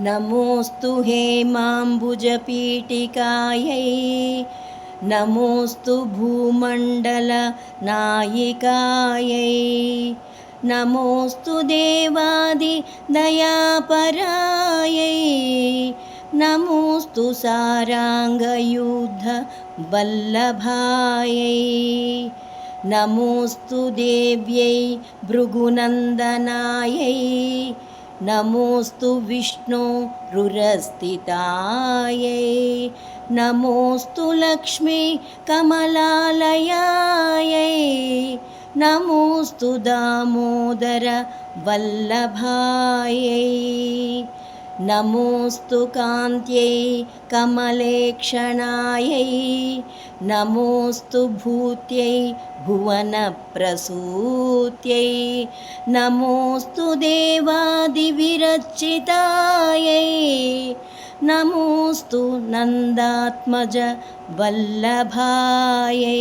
नमोऽस्तु हेमाम्बुजपीठिकायै नमोऽस्तु भूमण्डलनायिकायै नमोऽस्तु देवादिदयापरायै नमोऽस्तु साराङ्गयूथवल्लभायै नमोऽस्तु देव्यै भृगुनन्दनायै नमोऽस्तु विष्णोरुरस्थितायै नमोऽस्तु लक्ष्मी कमलालयायै नमोऽस्तु दामोदर वल्लभायै नमोऽस्तु कान्त्यै कमलेक्षणायै नमोऽस्तु भूत्यै भुवनप्रसूत्यै नमोऽस्तु देवादिविरचितायै नमोऽस्तु नन्दात्मज वल्लभायै।